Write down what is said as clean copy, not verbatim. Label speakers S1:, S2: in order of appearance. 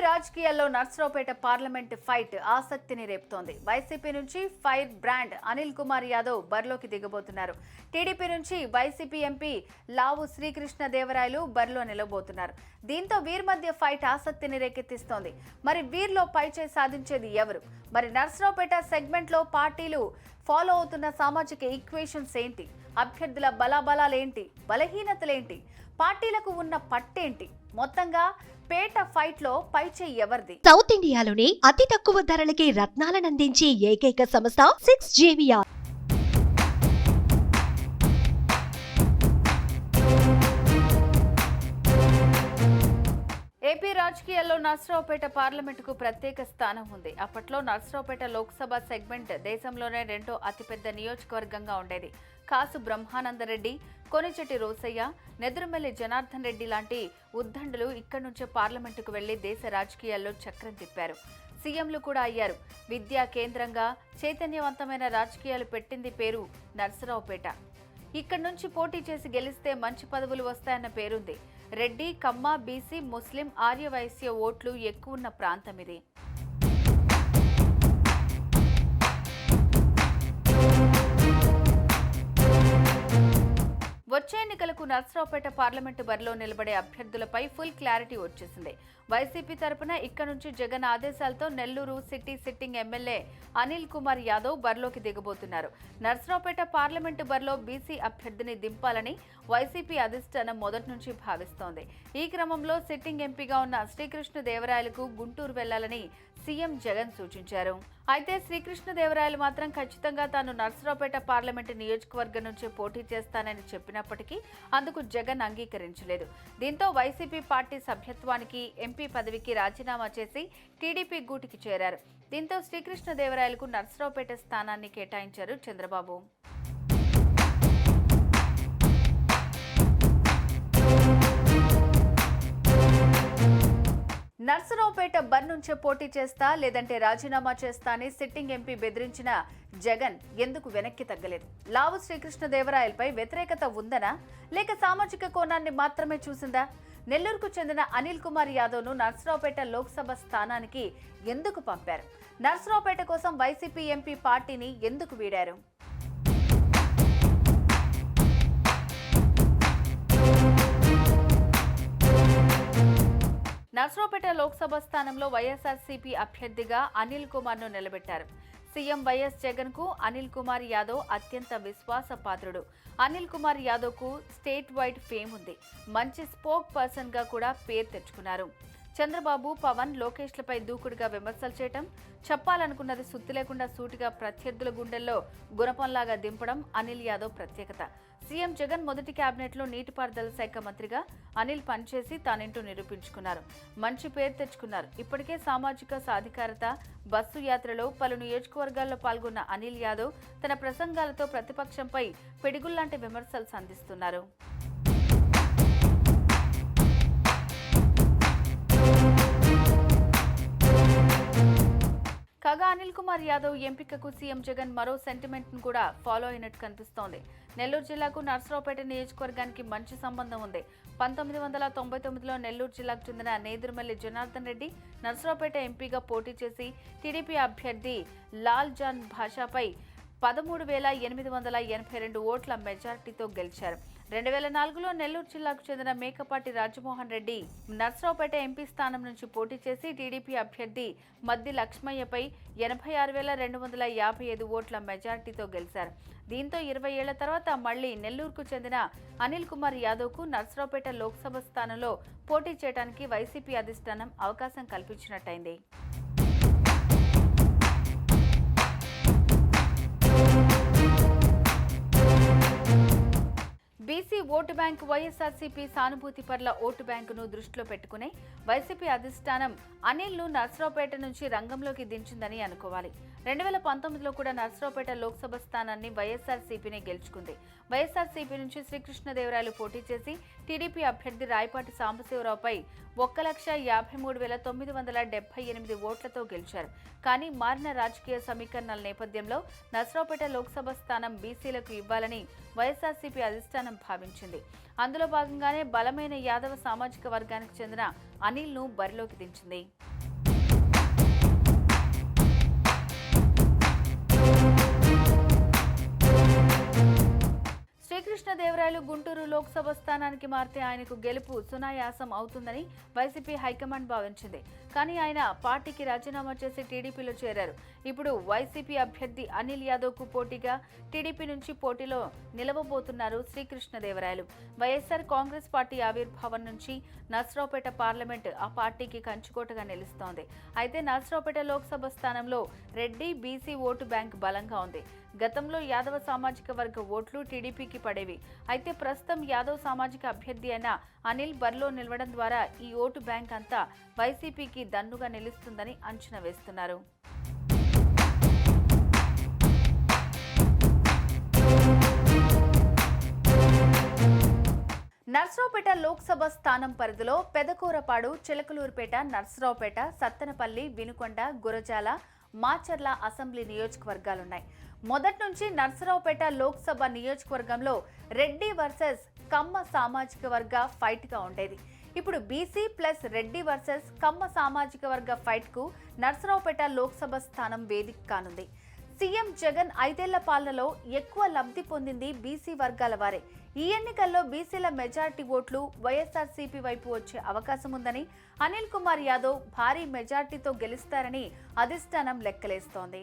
S1: రాజకీయాల్లో Narasaraopet parliament fight ఆసక్తిని రేపుతోంది. వైసీపీ నుంచి ఫైర్ బ్రాండ్ అనిల్ కుమార్ యాదవ్ బరిలోకి దిగబోతున్నారు. టీడీపీ నుంచి వైసీపీ ఎంపీ లావు శ్రీకృష్ణదేవరాయలు బరిలో నిలబోతున్నారు. దీంతో వీరి మధ్య ఫైట్ ఆసక్తిని రేకెత్తిస్తోంది. మరి వీరిలో పైచేయి సాధించేది ఎవరు? మరి నర్సరావుపేట సెగ్మెంట్ లో పార్టీలు ఫాలో అవుతున్న సామాజిక ఈక్వేషన్స్ ఏంటి? అభ్యర్థుల బలాబలాలేంటి? బలహీనతలేంటి? పార్టీలకు ఉన్న పట్టేంటి? మొత్తంగా పేట ఫైట్ లో పైచేయి ఎవరిది?
S2: సౌత్ ఇండియాలోనే అతి తక్కువ ధరలకి రత్నాలను అందించే ఏకైక సంస్థ 6JVR.
S1: ఏపీ రాజకీయాల్లో నర్సరావుపేట పార్లమెంటుకు ప్రత్యేక స్థానం ఉంది. అప్పట్లో నర్సరావుపేట లోక్సభ సెగ్మెంట్ దేశంలోనే రెండో అతిపెద్ద నియోజకవర్గంగా ఉండేది. కాసు బ్రహ్మానందరెడ్డి, కొనిచెట్టి రోసయ్య, నెదురుమెల్లి జనార్దన్ రెడ్డి లాంటి ఉద్దండులు ఇక్కడి నుంచే పార్లమెంటుకు వెళ్లి దేశ రాజకీయాల్లో చక్రం తిప్పారు. సీఎంలు కూడా అయ్యారు. విద్యా కేంద్రంగా చైతన్యవంతమైన రాజకీయాలు పెట్టింది పేరు నర్సరావుపేట. ఇక్కడి నుంచి పోటీ చేసి గెలిస్తే మంచి పదవులు వస్తాయన్న పేరుంది. రెడ్డి, కమ్మ, బీసీ, ముస్లిం, ఆర్యవైశ్య ఓట్లు ఎక్కువ ఉన్న ప్రాంతం ఇది. వచ్చే ఎన్నికలకు నర్సరావుపేట పార్లమెంటు బరిలో నిలబడే అభ్యర్థులపై ఫుల్ క్లారిటీ వచ్చేసింది. వైసీపీ తరపున ఇక్కడ నుంచి జగన్ ఆదేశాలతో Nellore city sitting MLA Anil Kumar Yadav బరిలోకి దిగబోతున్నారు. నర్సరావుపేట పార్లమెంటు బరిలో బీసీ అభ్యర్థిని దింపాలని వైసీపీ అధిష్టానం మొదటి నుంచి భావిస్తోంది. ఈ క్రమంలో సిట్టింగ్ ఎంపీగా ఉన్న శ్రీకృష్ణదేవరాయలకు గుంటూరు వెళ్లాలని సీఎం జగన్ సూచించారు. అయితే శ్రీకృష్ణదేవరాయలు మాత్రం ఖచ్చితంగా తాను నర్సరావుపేట పార్లమెంటు నియోజకవర్గం నుంచి పోటీ చేస్తానని చెప్పినప్పటికీ అందుకు జగన్ అంగీకరించలేదు. దీంతో వైసీపీ పార్టీ సభ్యత్వానికి, ఎంపీ పదవికి రాజీనామా చేసి టీడీపీ గూటికి చేరారు. దీంతో శ్రీకృష్ణదేవరాయలకు నర్సరావుపేట స్థానాన్ని కేటాయించారు చంద్రబాబు. నర్సరావుపేట బరి నుంచే పోటీ చేస్తా లేదంటే రాజీనామా చేస్తా అని సిట్టింగ్ ఎంపీ బెదిరించిన జగన్ ఎందుకు వెనక్కి తగ్గలేదు? లావు శ్రీకృష్ణదేవరాయలపై వ్యతిరేకత ఉందనా, లేక సామాజిక కోణాన్ని మాత్రమే చూసిందా? నెల్లూరుకు చెందిన అనిల్ కుమార్ యాదవ్ను నర్సరావుపేట లోక్సభ స్థానానికి ఎందుకు పంపారు? నర్సరావుపేట కోసం వైసీపీ ఎంపీ పార్టీని ఎందుకు వీడారు? నర్సరావుపేట లోక్సభ స్థానంలో వైఎస్ఆర్సీపీ అభ్యర్థిగా అనిల్ కుమార్ ను నిలబెట్టారు. సీఎం వైఎస్ జగన్ కు అనిల్ కుమార్ యాదవ్ అత్యంత విశ్వాసపాత్రుడు. అనిల్ కుమార్ యాదవ్ కు స్టేట్ వైడ్ ఫేమ్ ఉంది. మంచి స్పోక్ పర్సన్ గా కూడా పేరు తెచ్చుకున్నారు. చంద్రబాబు, పవన్, లోకేష్లపై దూకుడుగా విమర్శలు చేయటం, చెప్పాలనుకున్నది సుత్తి లేకుండా సూటిగా ప్రత్యర్థుల గుండెల్లో గుణపంలాగా దింపడం అనిల్ యాదవ్ ప్రత్యేకత. సీఎం జగన్ మొదటి కేబినెట్లో నీటిపారుదల శాఖ మంత్రిగా అనిల్ పనిచేసి తానేంటూ నిరూపించుకున్నారు. మంచి పేరు తెచ్చుకున్నారు. ఇప్పటికే సామాజిక సాధికారత, బస్సు యాత్రలో పలు నియోజకవర్గాల్లో పాల్గొన్న అనిల్ యాదవ్ తన ప్రసంగాలతో ప్రతిపక్షంపై పిడుగుల్లాంటి విమర్శలు సంధిస్తున్నారు. కాగా అనిల్ కుమార్ యాదవ్ ఎంపికకు సీఎం జగన్ మరో సెంటిమెంట్ ను కూడా ఫాలో అయినట్టు కనిపిస్తోంది. నెల్లూరు జిల్లాకు నర్సరావుపేట నియోజకవర్గానికి మంచి సంబంధం ఉంది. 1999లో నెల్లూరు జిల్లాకు చెందిన నేదురుమల్లి జనార్దన్ రెడ్డి నర్సరావుపేట ఎంపీగా పోటీ చేసి టీడీపీ అభ్యర్థి లాల్ జాన్ భాషాపై 13,882 ఓట్ల మెజార్టీతో గెలిచారు. 2004లో నెల్లూరు జిల్లాకు చెందిన మేకపాటి రాజమోహన్ రెడ్డి నర్సరావుపేట ఎంపీ స్థానం నుంచి పోటీ చేసి టీడీపీ అభ్యర్థి మద్ది లక్ష్మయ్యపై 86,255 ఓట్ల మెజార్టీతో గెలిచారు. దీంతో 20 ఏళ్ల తర్వాత మళ్లీ నెల్లూరుకు చెందిన అనిల్ కుమార్ యాదవ్కు నర్సరావుపేట లోక్సభ స్థానంలో పోటీ చేయడానికి వైసీపీ అధిష్టానం అవకాశం కల్పించినట్టయింది. బీసీ ఓటు బ్యాంకు, వైఎస్ఆర్సీపీ సానుభూతి పర్ల ఓటు బ్యాంకును దృష్టిలో పెట్టుకుని వైసీపీ అధిష్టానం అనిల్ను నర్సరావుపేట నుంచి రంగంలోకి దించిందని అనుకోవాలి. 2019లో కూడా నర్సరావుపేట లోక్సభ స్థానాన్ని వైఎస్ఆర్సీపీనే గెలుచుకుంది. వైఎస్ఆర్సీపీ నుంచి శ్రీకృష్ణదేవరాయలు పోటీ చేసి టీడీపీ అభ్యర్థి రాయపాటి సాంబశివరావుపై 1,53,978 ఓట్లతో గెలిచారు. కానీ మారిన రాజకీయ సమీకరణల నేపథ్యంలో నర్సరావుపేట లోక్సభ స్థానం బీసీలకు ఇవ్వాలని వైఎస్ఆర్సీపీ అధిష్టానం భావించింది. అందులో భాగంగానే బలమైన యాదవ సామాజిక వర్గానికి చెందిన అనిల్ను బరిలోకి దించింది. శ్రీకృష్ణదేవరాయలు గుంటూరు లోక్సభ స్థానానికి మారితే ఆయనకు గెలుపు సునాయాసం అవుతుందని వైసీపీ హైకమాండ్ భావించింది. కానీ ఆయన పార్టీకి రాజీనామా చేసి టీడీపీలో చేరారు. ఇప్పుడు వైసీపీ అభ్యర్థి అనిల్ యాదవ్కు పోటీగా టీడీపీ నుంచి పోటీలో నిలవబోతున్నారు శ్రీకృష్ణదేవరాయలు. వైఎస్ఆర్ కాంగ్రెస్ పార్టీ ఆవిర్భావం నుంచి నర్సరావుపేట పార్లమెంట్ ఆ పార్టీకి కంచుకోటగా నిలుస్తోంది. అయితే నర్సరావుపేట లోక్సభ స్థానంలో రెడ్డి బీసీ ఓటు బ్యాంక్ బలంగా ఉంది. గతంలో యాదవ సామాజిక వర్గ ఓట్లు టీడీపీకి పడేవి. అయితే ప్రస్తుతం యాదవ్ సామాజిక అభ్యర్థి అయిన అనిల్ బరిలో నిలవడం ద్వారా ఈ ఓటు బ్యాంక్ అంతా వైసీపీకి దన్నుగా నిలుస్తుందని అంచనా వేస్తున్నారు. నర్సరావుపేట లోక్సభ స్థానం పరిధిలో పెదకూరపాడు, చిలకలూరుపేట, నర్సరావుపేట, సత్తెనపల్లి, వినుకొండ, గురజాల, మాచర్ల అసెంబ్లీ నియోజకవర్గాలున్నాయి. మొదటి నుంచి నర్సరావుపేట లోక్సభ నియోజకవర్గంలో రెడ్డి వర్సెస్ కమ్మ సామాజిక వర్గ ఫైట్గా ఉండేది. ఇప్పుడు బీసీ ప్లస్ రెడ్డి వర్సెస్ కమ్మ సామాజిక వర్గ ఫైట్కు నర్సరావుపేట లోక్సభ స్థానం వేదిక కానుంది. సీఎం జగన్ 5 ఏళ్ల పాలనలో ఎక్కువ లబ్ధి పొందింది బీసీ వర్గాల వారే. ఈ ఎన్నికల్లో బీసీల మెజార్టీ ఓట్లు వైఎస్ఆర్సీపీ వైపు వచ్చే అవకాశం ఉందని, అనిల్ కుమార్ యాదవ్ భారీ మెజార్టీతో గెలుస్తారని అధిష్టానం లెక్కలేస్తోంది.